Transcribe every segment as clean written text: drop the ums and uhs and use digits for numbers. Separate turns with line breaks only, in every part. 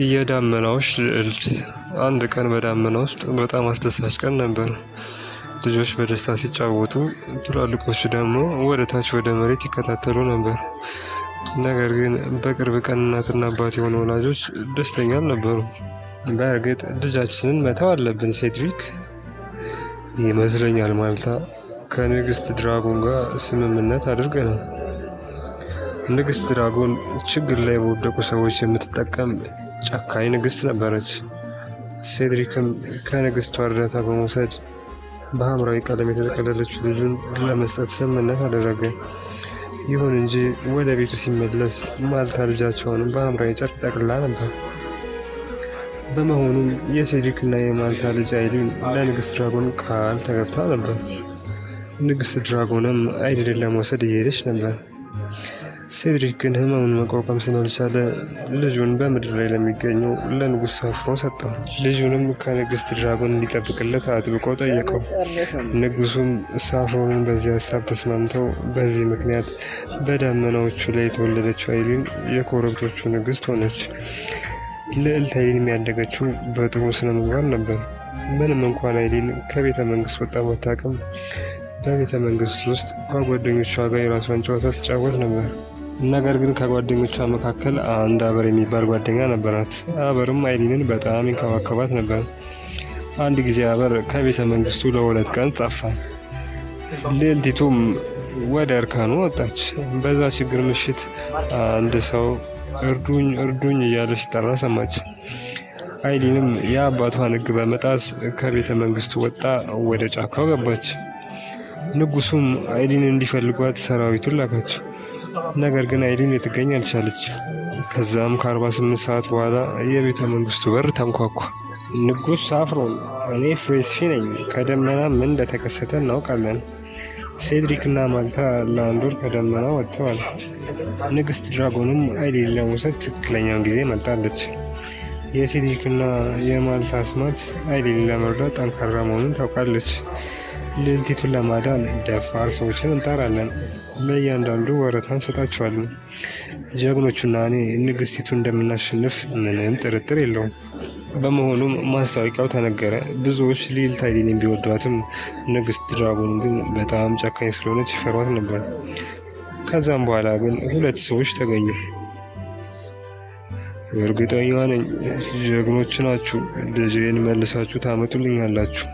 የዳመናዎች ልዕልት። አንድ ቀን በዳመና ውስጥ በጣም አስደሳች ቀን ነበር። ልጆች በደስታ ሲጫወቱ፣ ትላልቆቹ ደግሞ ወደ ታች ወደ መሬት ይከታተሉ ነበር። ነገር ግን በቅርብ ቀን እናትና አባት የሆኑ ወላጆች ደስተኛ አልነበሩም። በእርግጥ ልጃችንን መተው አለብን ሴድሪክ ይመስለኛል። ማልታ ከንግስት ድራጎን ጋር ስምምነት አድርገናል። ንግስት ድራጎን ችግር ላይ በወደቁ ሰዎች የምትጠቀም ጨካኝ ንግስት ነበረች። ሴድሪክም ከንግስቷ እርዳታ በመውሰድ በሐምራዊ ቀለም የተጠቀለለች ልጁን ለመስጠት ስምምነት አደረገ። ይሁን እንጂ ወደ ቤቱ ሲመለስ ማልታ ልጃቸውን በሐምራዊ ጨርቅ ጠቅልላ ነበር። በመሆኑም የሴድሪክ እና የማልታ ልጅ አይሊን ለንግስት ድራጎን ቃል ተገብታ ነበር። ንግስት ድራጎንም አይሊንን ለመውሰድ እየሄደች ነበር። ሴድሪክ ግን ህመሙን መቋቋም ስላልቻለ ልጁን በምድር ላይ ለሚገኘው ለንጉስ ሳፍሮን ሰጠው። ልጁንም ከንግስት ድራጎን እንዲጠብቅለት አጥብቆ ጠየቀው። ንጉሱም ሳፍሮንን በዚህ ሀሳብ ተስማምተው፣ በዚህ ምክንያት በዳመናዎቹ ላይ የተወለደችው አይሊን የኮረብቶቹ ንግስት ሆነች። ልዕልት አይሊን ያደገችው በጥሩ ስነ ምግባር ነበር። ምንም እንኳን አይሊን ከቤተ መንግስት ወጣ ባታውቅም፣ በቤተ መንግስት ውስጥ ከጓደኞቿ ጋር የራሷን ጨዋታ ትጫወት ነበር። ነገር ግን ከጓደኞቿ መካከል አንድ አበር የሚባል ጓደኛ ነበራት። አበርም አይሊንን በጣም ይንከባከባት ነበር። አንድ ጊዜ አበር ከቤተ መንግስቱ ለ2 ቀን ጠፋ። ልዕልቲቱም ወደ እርካኑ ወጣች። በዛ ችግር ምሽት አንድ ሰው እርዱኝ እርዱኝ እያለ ሲጠራ ሰማች። አይሊንም የአባቷን ሕግ በመጣስ ከቤተ መንግስቱ ወጣ ወደ ጫካው ገባች። ንጉሱም አይሊንን እንዲፈልጓት ሰራዊቱን ላካች። ነገር ግን አይሊን ልትገኝ አልቻለች። ከዛም ከ48 ሰዓት በኋላ የቤተ መንግስቱ በር ተንኳኳ። ንጉስ ሳፍሮን፣ እኔ ፍሬስፊ ነኝ። ከደመና ምን እንደተከሰተ እናውቃለን። ሴድሪክ እና ማልታ ለአንድ ወር ከደመና ወጥተዋል። ንግስት ድራጎንም አይሊን ለመውሰድ ትክክለኛውን ጊዜ መጣለች። የሴድሪክ እና የማልታ አስማት አይሊን ለመርዳት ጠንካራ መሆኑን ታውቃለች። ልዕልቲቱን ለማዳን ደፋር ሰዎችን እንጠራለን። ለእያንዳንዱ ወረታ እንሰጣቸዋለን። ጀግኖቹና እኔ ንግስቲቱን እንደምናሸንፍ ምንም ጥርጥር የለውም። በመሆኑም ማስታወቂያው ተነገረ። ብዙዎች ልዕልት አይሊንን ቢወዷትም ንግስት ድራጎን ግን በጣም ጨካኝ ስለሆነች ይፈሯት ነበር። ከዛም በኋላ ግን 2 ሰዎች ተገኙ። እርግጠኛ ነኝ ጀግኖች ናችሁ፣ ልጄን መልሳችሁ ታመጡልኛላችሁ።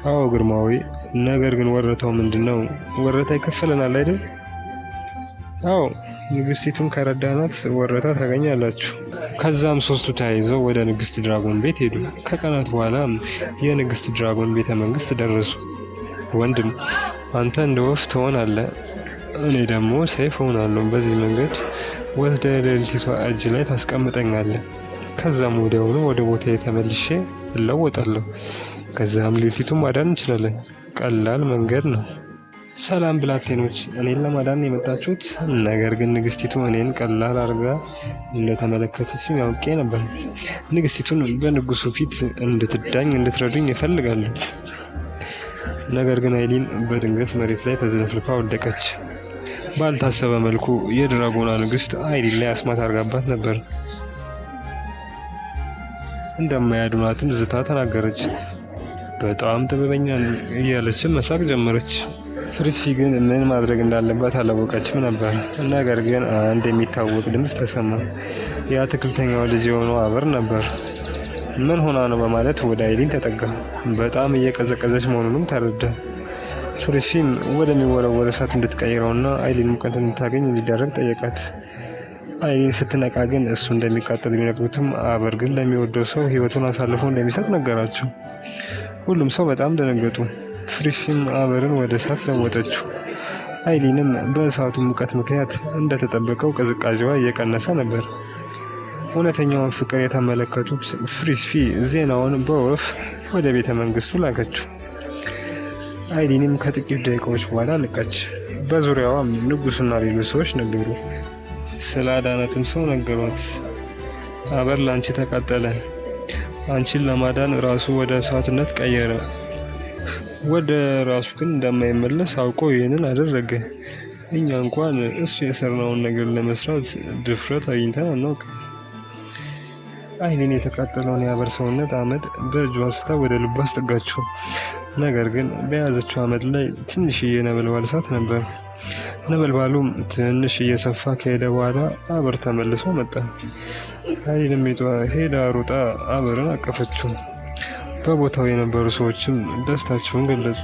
አዎ ግርማዊ፣ ነገር ግን ወረታው ምንድነው? ወረታ ይከፈለናል አይደል? አዎ፣ ንግስቲቱን ከረዳናት ወረታ ታገኛላችሁ። ከዛም 3ቱ ተያይዘው ወደ ንግስት ድራጎን ቤት ሄዱ። ከቀናት በኋላ የንግስት ድራጎን ቤተ መንግስት ደረሱ። ወንድም፣ አንተ እንደ ወፍ ትሆናለህ፣ እኔ ደግሞ ሰይፍ ሆናለሁ። በዚህ መንገድ ወስደ ልዕልቲቷ እጅ ላይ ታስቀምጠኛለህ። ከዛም ወዲያውኑ ወደ ቦታዬ ተመልሼ እለወጣለሁ። ከዛም ልዕልቲቱን ማዳን እንችላለን። ቀላል መንገድ ነው። ሰላም ብላቴኖች፣ እኔን ለማዳን የመጣችሁት? ነገር ግን ንግስቲቱ እኔን ቀላል አድርጋ እንደተመለከተችኝ አውቄ ነበር። ንግስቲቱን በንጉሱ ፊት እንድትረዱኝ እፈልጋለሁ። ነገር ግን አይሊን በድንገት መሬት ላይ ተዘፍልፋ ወደቀች። ባልታሰበ መልኩ የድራጎኗ ንግስት አይሊን ላይ አስማት አድርጋባት ነበር። እንደማያድኗትም ዝታ ተናገረች። በጣም ጥበበኛ እያለችም መሳቅ ጀመረች። ፍሬስፊ ግን ምን ማድረግ እንዳለባት አላወቀችም ነበር። ነገር ግን አንድ የሚታወቅ ድምፅ ተሰማ። የአትክልተኛው ልጅ የሆነው አበር ነበር። ምን ሆና ነው በማለት ወደ አይሊን ተጠጋ። በጣም እየቀዘቀዘች መሆኑንም ተረዳ። ፍሬስፊም ወደሚወረወር እሳት እንድትቀይረውና አይሊን ሙቀት እንድታገኝ እንዲደረግ ጠየቃት። አይሊን ስትነቃ ግን እሱ እንደሚቃጠል ቢነግሩትም አበር ግን ለሚወደው ሰው ህይወቱን አሳልፎ እንደሚሰጥ ነገራቸው። ሁሉም ሰው በጣም ደነገጡ። ፍሬስፊም አበርን ወደ እሳት ለወጠችው። አይሊንም በእሳቱ ሙቀት ምክንያት እንደተጠበቀው ቅዝቃዜዋ እየቀነሰ ነበር። እውነተኛውን ፍቅር የተመለከቱት ፍሬስፊ ዜናውን በወፍ ወደ ቤተ መንግስቱ ላከችው። አይሊንም ከጥቂት ደቂቃዎች በኋላ ነቃች። በዙሪያዋም ንጉሱና ሌሎች ሰዎች ነበሩ። ስለ አዳናትም ሰው ነገሯት። አበር ላንቺ ተቃጠለ። አንቺን ለማዳን ራሱ ወደ እሳትነት ቀየረ። ወደ ራሱ ግን እንደማይመለስ አውቆ ይህንን አደረገ። እኛ እንኳን እሱ የሰራውን ነገር ለመስራት ድፍረት አግኝተን አናውቅም። አይሊን የተቃጠለውን የአበር ሰውነት አመድ በእጇ አንስታ ወደ ልቧ አስጠጋችው። ነገር ግን በያዘችው አመድ ላይ ትንሽዬ ነበልባል እሳት ነበር። ነበልባሉም ትንሽ እየሰፋ ከሄደ በኋላ አበር ተመልሶ መጣ። አይሊንም ሄዳ ሩጣ አበርን አቀፈችው። በቦታው የነበሩ ሰዎችም ደስታቸውን ገለጹ።